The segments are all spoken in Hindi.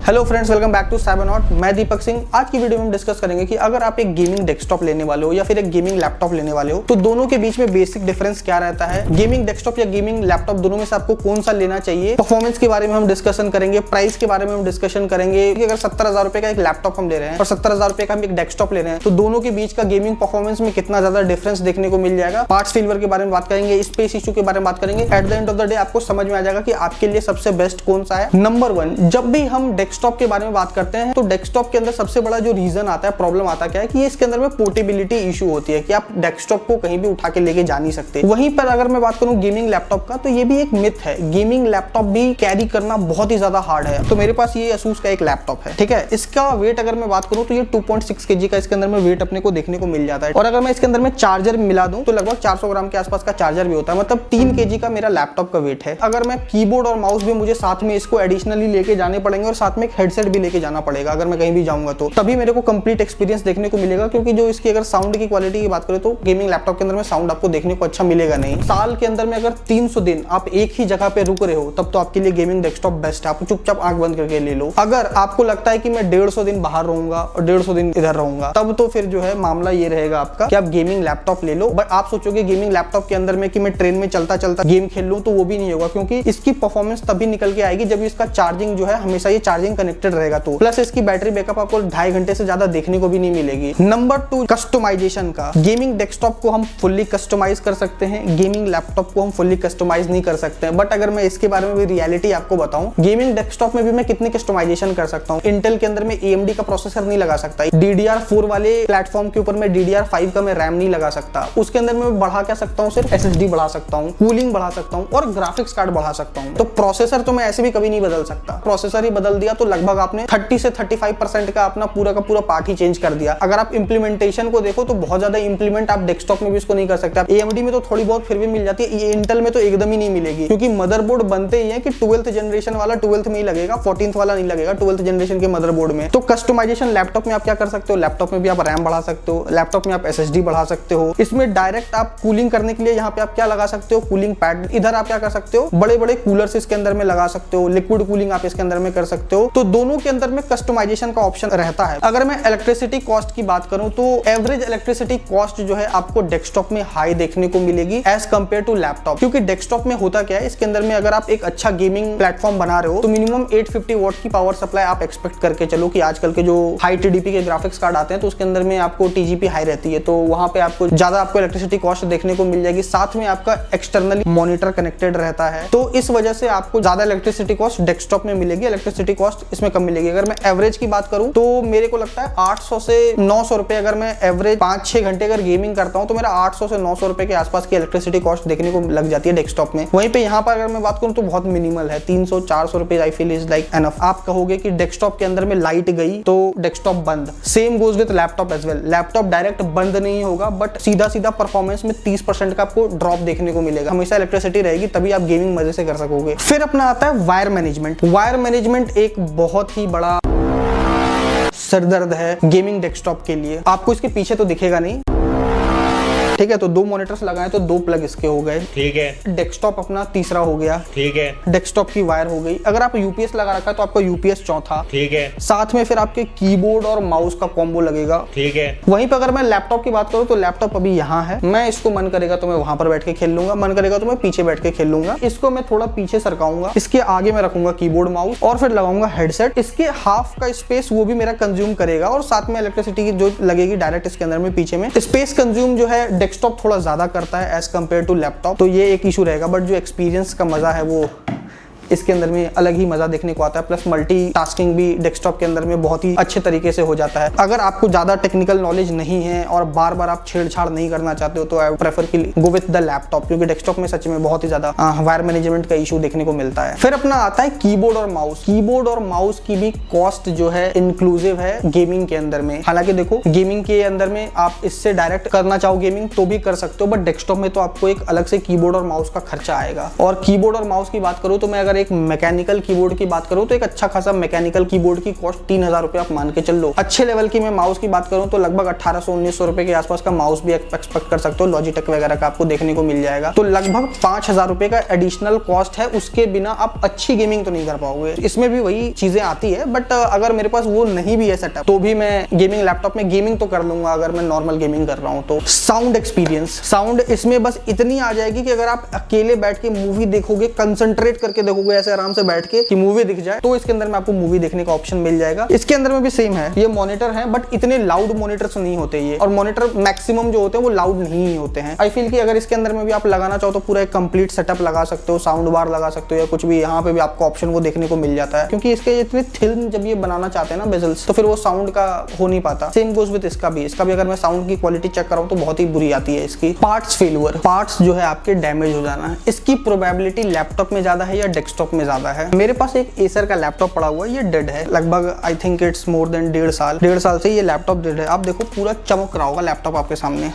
Hello friends, welcome back to Cybernaut. मैं दीपक सिंह। आज की वीडियो में हम डिस्कस करेंगे कि अगर आप एक गेमिंग डेस्कटॉप लेने वाले हो या फिर एक गेमिंग लैपटॉप लेने वाले हो तो दोनों के बीच में बेसिक डिफरेंस क्या रहता है, गेमिंग डेस्कटॉप या गेमिंग लैपटॉप दोनों में से आपको कौन सा लेना चाहिए, परफॉर्मेंस के बारे में हम डिस्कशन करेंगे, प्राइस के बारे में हम डिस्कशन करेंगे कि अगर 70,000 रुपए का एक लैपटॉप हम ले रहे हैं और 70,000 रुपए का हम एक डेस्कटॉप ले रहे हैं तो दोनों के बीच का गेमिंग परफॉर्मेंस में कितना ज्यादा डिफरेंस देखने को मिल जाएगा। पार्ट्स फेलियर के बारे में बात करेंगे, स्पेस इशू के बारे में बात करेंगे। At the end of the day आपको समझ में आ जाएगा कि आपके लिए सबसे बेस्ट कौन सा है। नंबर 1, जब भी हम डेस्कटॉप के बारे में बात करते हैं तो डेस्कटॉप के अंदर सबसे बड़ा जो रीजन आता है, प्रॉब्लम आता क्या है कि इसके अंदर में पोर्टेबिलिटी इशू होती है कि आप डेस्कटॉप को कहीं भी उठा के लेके जा नहीं सकते। वहीं पर अगर मैं बात करूं गेमिंग लैपटॉप का तो ये भी एक मिथ है, गेमिंग लैपटॉप भी कैरी करना बहुत ही ज्यादा हार्ड है। तो मेरे पास ये Asus का एक लैपटॉप है, ठीक है। इसका वेट अगर मैं बात करूं तो ये 2.6 kg का इसके अंदर में वेट अपने को देखने को मिल जाता है। और अगर मैं इसके अंदर में चार्जर मिला दूं तो लगभग 400 ग्राम के आसपास का चार्जर भी होता है, मतलब 3 kg का मेरा लैपटॉप का वेट है। अगर मैं कीबोर्ड और माउस भी मुझे साथ में इसको एडिशनली लेके जाने पड़ेंगे और साथ में एक हेडसेट भी लेके जाना पड़ेगा अगर मैं कहीं भी जाऊंगा तो तभी मेरे को कंप्लीट एक्सपीरियंस देखने को मिलेगा। क्योंकि जो इसकी अगर साउंड की क्वालिटी की बात करें तो गेमिंग लैपटॉप के अंदर में साउंड आपको देखने को अच्छा मिलेगा नहीं। साल के अंदर में अगर 300 दिन आप एक ही जगह पे रुक रहे हो तब तो आपके लिए गेमिंग डेस्कटॉप बेस्ट है। आप चुपचाप आंख बंद करके ले लो। अगर आपको लगता है कि मैं 150 दिन बाहर रहूंगा और 150 दिन इधर रहूंगा तब तो फिर जो है मामला ये रहेगा आपका कि आप गेमिंग लैपटॉप ले लो। बट आप सोचोगे गेमिंग लैपटॉप के अंदर में कि मैं ट्रेन में चलता चलता गेम खेल लूं तो वो भी नहीं होगा, क्योंकि इसकी परफॉर्मेंस तभी निकल के आएगी जब इसका चार्जिंग जो है हमेशा ये चार्जिंग कनेक्टेड रहेगा। तो प्लस इसकी बैटरी बैकअप आपको 2.5 घंटे से ज्यादा देखने को भी नहीं मिलेगी। नंबर 2, कस्टमाइजेशन का। गेमिंग डेस्कटॉप को हम फुल्ली कस्टमाइज कर सकते हैं, गेमिंग लैपटॉप को हम फुल्ली कस्टमाइज नहीं कर सकते हैं। बट अगर मैं इसके बारे में भी रियलिटी आपको बताऊं, गेमिंग डेस्कटॉप में भी मैं कितनी कस्टमाइजेशन कर सकता हूं। इंटेल के अंदर में AMD का प्रोसेसर नहीं लगा सकता, DDR4 वाले प्लेटफॉर्म के ऊपर में DDR5 का मैं रैम नहीं लगा सकता। उसके अंदर में बढ़ा क्या सकता हूं, सिर्फ SSD बढ़ा सकता हूं, कूलिंग बढ़ा सकता हूं और ग्राफिक्स कार्ड बढ़ा सकता हूं। तो प्रोसेसर तो मैं ऐसे भी कभी नहीं बदल सकता। प्रोसेसर ही बदल दिया तो लगभग आपने 30 से 35% का अपना पूरा का पूरा पार्ट ही चेंज कर दिया। अगर आप इंप्लीमेंटेशन को देखो तो बहुत ज्यादा इंप्लीमेंट आप डेस्कटॉप में भी इसको नहीं कर सकते। AMD में तो थोड़ी बहुत फिर भी मिल जाती है, इंटेल में तो एकदम ही नहीं मिलेगी, क्योंकि मदरबोर्ड बनते ही है कि 12th जनरेशन वाला 12th में ही लगेगा, 14th वाला नहीं लगेगा 12th जनरेशन के मदरबोर्ड में। तो कस्टमाइजेशन लैपटॉप में आप क्या कर सकते हो, लैपटॉप में भी आप रैम बढ़ा सकते हो, लैपटॉप में आप SSD बढ़ा सकते हो। इसमें डायरेक्ट आप कूलिंग करने के लिए यहाँ पे आप क्या लगा सकते हो, कूलिंग पैड। इधर आप क्या कर सकते हो, बड़े बड़े कूलर्स इसके अंदर में लगा सकते हो, लिक्विड कूलिंग आप इसके अंदर में कर सकते हो। तो दोनों के अंदर में कस्टमाइजेशन का ऑप्शन रहता है। अगर मैं इलेक्ट्रिसिटी कॉस्ट की बात करूं तो एवरेज इलेक्ट्रिसिटी कॉस्ट जो है आपको डेस्कटॉप में हाई देखने को मिलेगी एज कंपेयर टू लैपटॉप। क्योंकि डेस्कटॉप में होता क्या है, इसके अंदर में अगर आप एक अच्छा गेमिंग प्लेटफॉर्म बना रहे हो तो मिनिमम 850 वॉट की पावर सप्लाई आप एक्सपेक्ट करके चलो कि आजकल के जो हाई TDP के ग्राफिक्स कार्ड आते हैं तो उसके अंदर में आपको TGP हाई रहती है, तो वहां पे आपको ज्यादा आपको इलेक्ट्रिसिटी कॉस्ट देखने को मिल जाएगी। साथ में आपका एक्सटर्नली मॉनिटर कनेक्टेड रहता है, तो इस वजह से आपको ज्यादा इलेक्ट्रिसिटी कॉस्ट डेस्कटॉप में मिलेगी, इलेक्ट्रिसिटी कॉस्ट इसमें कम मिलेगी। अगर मैं एवरेज की बात करूं तो मेरे को लगता है 800 से 900 रुपए, अगर मैं एवरेज 5-6 घंटे अगर गेमिंग करता हूं तो मेरा 800 से 900 रुपए के आसपास की इलेक्ट्रिसिटी कॉस्ट देखने को लग जाती है डेस्कटॉप में। वहीं पे यहाँ पर अगर मैं बात करूं तो बहुत मिनिमल है, 300-400 रुपए I feel is like enough. आप कहोगे कि डेस्कटॉप के अंदर में लाइट गई तो डेस्कटॉप बंद, same goes with laptop as well. Laptop direct बंद नहीं होगा बट सीधा सीधा परफॉर्मेंस में 30% का आपको ड्रॉप देखने को मिलेगा। हमेशा इलेक्ट्रिसिटी रहेगी तभी आप गेमिंग मजे से कर सकोगे। फिर अपना आता है वायर मैनेजमेंट। वायर मैनेजमेंट एक बहुत ही बड़ा सरदर्द है गेमिंग डेस्कटॉप के लिए। आपको इसके पीछे तो दिखेगा नहीं, ठीक है। तो 2 मॉनिटर्स लगाए तो 2 प्लग इसके हो गए, ठीक है। डेस्कटॉप अपना तीसरा हो गया, ठीक है। डेस्कटॉप की वायर हो गई। अगर आप UPS लगा रखा है तो आपका UPS चौथा, ठीक है। साथ में फिर आपके कीबोर्ड और माउस का कॉम्बो लगेगा, ठीक है। वहीं पर अगर मैं लैपटॉप की बात करूं तो लैपटॉप अभी यहाँ है, मैं इसको मन करेगा तो मैं वहां पर बैठ के खेल लूंगा, मन करेगा तो मैं पीछे बैठ के खेल लूंगा। इसको मैं थोड़ा पीछे सरकाऊंगा, इसके आगे मैं रखूंगा कीबोर्ड माउस और फिर लगाऊंगा हेडसेट। इसके हाफ का स्पेस वो भी मेरा कंज्यूम करेगा और साथ में इलेक्ट्रिसिटी की जो लगेगी डायरेक्ट इसके अंदर में पीछे में। स्पेस कंज्यूम जो है डेस्कटॉप थोड़ा ज्यादा करता है एज कंपेयर टू लैपटॉप, तो ये एक इशू रहेगा। बट जो एक्सपीरियंस का मजा है वो इसके अंदर में अलग ही मजा देखने को आता है। प्लस मल्टीटास्किंग भी डेस्कटॉप के अंदर में बहुत ही अच्छे तरीके से हो जाता है। अगर आपको ज्यादा टेक्निकल नॉलेज नहीं है और बार बार आप छेड़छाड़ नहीं करना चाहते हो तो आई प्रेफर कि गो विद द लैपटॉप, क्योंकि डेस्कटॉप में सच में बहुत ही ज्यादा वायर मैनेजमेंट का इशू देखने को मिलता है। फिर अपना आता है कीबोर्ड और माउस। कीबोर्ड और माउस की भी कॉस्ट जो है इंक्लूसिव है गेमिंग के अंदर में। हालांकि देखो गेमिंग के अंदर में आप इससे डायरेक्ट करना चाहो गेमिंग तो भी कर सकते हो, बट डेस्कटॉप में तो आपको एक अलग से कीबोर्ड और माउस का खर्चा आएगा। और कीबोर्ड और माउस की बात करूं तो मैं अगर एक मैकेनिकल कीबोर्ड की बात करूं तो एक अच्छा खासा मैकेनिकल कीबोर्ड की कॉस्ट 3000 रुपए आप मान के चल लो। अच्छे लेवल की मैं माउस की बात करूं तो लगभग 1800-1900 रुपए के आसपास का माउस भी एक्सपेक्ट कर सकते हो, लॉजिटेक वगैरह का आपको देखने को मिल जाएगा। तो लगभग 5000 रुपए का एडिशनल कॉस्ट है, उसके बिना आप अच्छी गेमिंग तो नहीं कर पाओगे। इसमें भी वही चीजें आती है, बट अगर मेरे पास वो नहीं भी है सेटअप तो भी मैं गेमिंग लैपटॉप में गेमिंग तो कर लूंगा अगर मैं नॉर्मल गेमिंग कर रहा हूं तो। साउंड एक्सपीरियंस, साउंड इसमें बस इतनी आ जाएगी कि अगर आप अकेले बैठ के मूवी देखोगे, कंसंट्रेट करके देखोगे ऐसे आराम से बैठ के कि मूवी दिख जाए, तो इसके अंदर में आपको मूवी देखने का ऑप्शन मिल जाएगा। इसके अंदर में भी सेम है, ये मॉनिटर है बट इतने लाउड मॉनिटर्स नहीं होते ये, और मॉनिटर मैक्सिमम जो होते हैं वो लाउड नहीं होते हैं। आई फील कि अगर इसके अंदर में भी आप लगाना चाहो तो पूरा एक कंप्लीट सेटअप लगा सकते हो, साउंड बार लगा सकते हो या कुछ भी, यहाँ पे भी आपको ऑप्शन वो देखने को मिल जाता है। क्योंकि इसके इतने थिन जब ये बनाना चाहते हैं ना बेजल्स, तो फिर वो साउंड का हो नहीं पाता। सेम गोज विद इसका भी अगर मैं साउंड की क्वालिटी चेक कराऊं तो बहुत ही बुरी आती है इसकी। पार्ट्स फेलियर, पार्ट्स जो है आपके डैमेज हो जाना है, इसकी प्रोबेबिलिटी लैपटॉप में ज्यादा है या डेस्कटॉप में ज्यादा है? मेरे पास एक एसर का लैपटॉप पड़ा हुआ है, ये डेड है लगभग, I think it's more than 1.5 साल से ये लैपटॉप डेड है। आप देखो पूरा चमक रहा होगा लैपटॉप आपके सामने।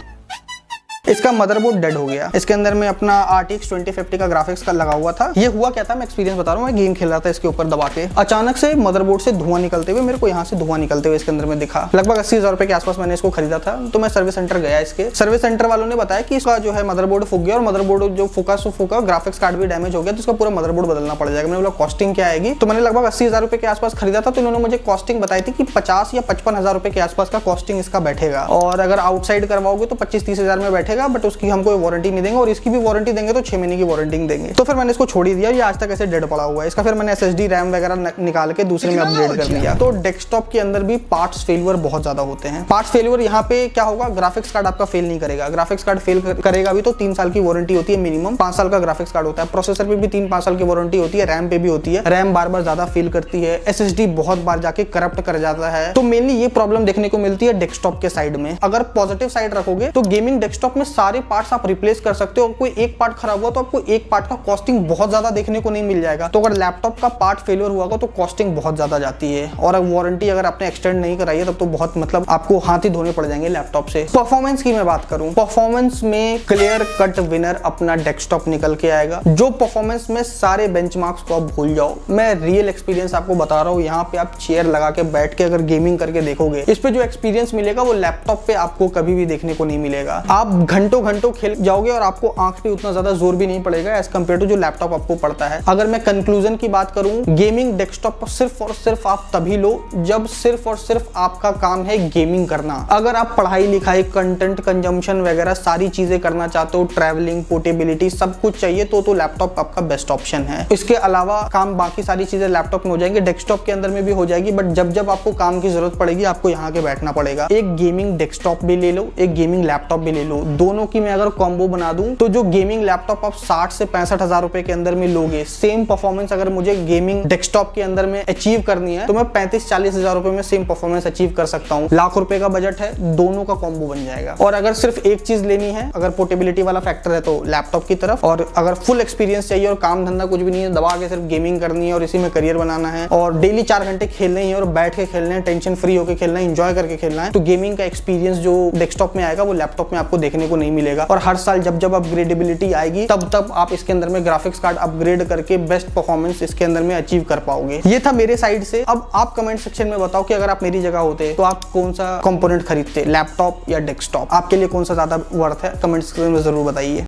इसका मदरबोर्ड डेड हो गया। इसके अंदर में अपना RTX 2050 का ग्राफिक्स का लगा हुआ था। ये हुआ क्या था, मैं एक्सपीरियंस बता रहा हूँ। मैं गेम खेल रहा था इसके ऊपर दबा के, अचानक से मदरबोर्ड से धुआं निकलते हुए मेरे को यहाँ से धुआं निकलते हुए इसके अंदर में दिखा। लगभग 80,000 रुपए के आसपास मैंने इसको खरीदा था। तो मैं सर्विस सेंटर गया, इसके सर्विस सेंटर वालों ने बताया कि इसका जो है मदरबोर्ड फूक गया, और मदरबोर्ड जो फूका ग्राफिक्स कार्ड भी डैमेज हो गया, तो इसका पूरा मदरबोर्ड बदलना पड़ जाएगा। मैंने बोला कॉस्टिंग क्या आएगी? तो मैंने लगभग 80,000 रुपए के आसपास खरीदा था। तो इन्होंने मुझे कॉस्टिंग बताई थी कि 50 या 55,000 रुपए के आसपास का कॉस्टिंग इसका बैठेगा, और अगर आउटसाइड करवाओगे तो 25-30 हजार में बैठेगा, बट उसकी हमको वारंटी नहीं देंगे, और इसकी भी वारंटी देंगे तो 6 महीने की वारंटी देंगे। तो फिर मैंने इसको छोड़ ही दिया, ये आज तक ऐसे डेड पड़ा हुआ है। इसका फिर मैंने SSD रैम वगैरह निकाल के दूसरे में अपग्रेड कर दिया। तो डेस्कटॉप के अंदर भी पार्ट्स फेलियर बहुत ज्यादा होते हैं। पार्ट्स फेलियर यहाँ पे क्या होगा, ग्राफिक्स कार्ड आपका फेल नहीं करेगा। ग्राफिक्स कार्ड फेल करेगा भी तो 3 साल की वारंटी होती है मिनिमम, 5 साल का ग्राफिक्स कार्ड होता है। प्रोसेसर पे भी 3-5 साल की वारंटी होती है, रैम पे भी होती है। रैम बार बार ज्यादा फेल करती है, SSD बहुत बार जाके करप्ट कर जाता है। तो मेनली ये प्रॉब्लम देखने को मिलती है डेस्कटॉप के साइड में। अगर पॉजिटिव साइड रखोगे तो गेमिंग डेस्कटॉप में सारे पार्ट्स आप रिप्लेस कर सकते हो। कोई एक पार्ट खराब हुआ तो आपको एक पार्ट का कॉस्टिंग बहुत ज्यादा देखने को नहीं मिल जाएगा। तो अगर लैपटॉप का पार्ट फेलियर हुआ तो कॉस्टिंग बहुत ज्यादा जाती है, और वारंटी अगर आपने एक्सटेंड नहीं कराई है तब तो बहुत मतलब आपको हाथ ही धोने पड़ जाएंगे लैपटॉप से। परफॉर्मेंस की मैं बात करूं, परफॉर्मेंस में क्लियर कट विनर अपना डेस्कटॉप निकल के आएगा। जो परफॉर्मेंस में सारे बेंचमार्क्स को आप भूल जाओ, मैं रियल एक्सपीरियंस आपको बता रहा हूं। यहाँ पे आप चेयर लगा के बैठ के अगर गेमिंग करके देखोगे, इस पे जो एक्सपीरियंस मिलेगा वो लैपटॉप पे आपको कभी भी देखने को नहीं मिलेगा। आप घंटों खेल जाओगे और आपको आंख पे उतना ज्यादा जोर भी नहीं पड़ेगा एज कम्पेयर टू जो लैपटॉप आपको पड़ता है। अगर मैं कंक्लूजन की बात करूं, गेमिंग डेस्कटॉप पर सिर्फ और सिर्फ आप तभी लो जब सिर्फ और सिर्फ आपका काम है गेमिंग करना। अगर आप पढ़ाई लिखाई, कंटेंट कंजम्पशन वगैरह सारी चीजें करना चाहते हो, ट्रैवलिंग, पोर्टेबिलिटी सब कुछ चाहिए, तो लैपटॉप आपका बेस्ट ऑप्शन है। इसके अलावा काम बाकी सारी चीजें लैपटॉप में हो जाएंगी, डेस्कटॉप के अंदर में भी हो जाएगी, बट जब आपको काम की जरूरत पड़ेगी आपको यहाँ के बैठना पड़ेगा। एक गेमिंग डेस्कटॉप भी ले लो, एक गेमिंग लैपटॉप भी ले लो। दोनों की मैं अगर कॉम्बो बना दूं तो जो गेमिंग लैपटॉप आप 60 से 65 हजार रुपए के अंदर में लोगे, सेम परफॉर्मेंस अगर मुझे गेमिंग डेस्कटॉप के अंदर में अचीव करनी है तो मैं 35-40 हजार रुपए में सेम परफॉर्मेंस अचीव कर सकता हूँ। लाख रुपए का बजट है, दोनों का कॉम्बो बन जाएगा। और अगर सिर्फ एक चीज लेनी है, अगर पोर्टेबिलिटी वाला फैक्टर है तो लैपटॉप की तरफ, और अगर फुल एक्सपीरियंस चाहिए और काम धंधा कुछ भी नहीं है, दबा के सिर्फ गेमिंग करनी है और इसी में करियर बनाना है और डेली 4 घंटे खेलने ही और बैठ के खेलने हैं, टेंशन फ्री होकर खेलना है, एंजॉय करके खेलना है, तो गेमिंग का एक्सपीरियंस जो डेस्कटॉप में आएगा वो लैपटॉप में आपको देखने को नहीं मिलेगा। और हर साल जब अपग्रेडेबिलिटी आएगी तब आप इसके अंदर में ग्राफिक्स कार्ड अपग्रेड करके बेस्ट परफॉर्मेंस इसके अंदर में अचीव कर पाओगे। ये था मेरे साइड से। अब आप कमेंट सेक्शन में बताओ कि अगर आप मेरी जगह होते तो आप कौन सा कंपोनेंट खरीदते, लैपटॉप या डेस्कटॉप? आपके लिए कौन सा ज्यादा वर्थ है? कमेंट सेक्शन में जरूर बताइए।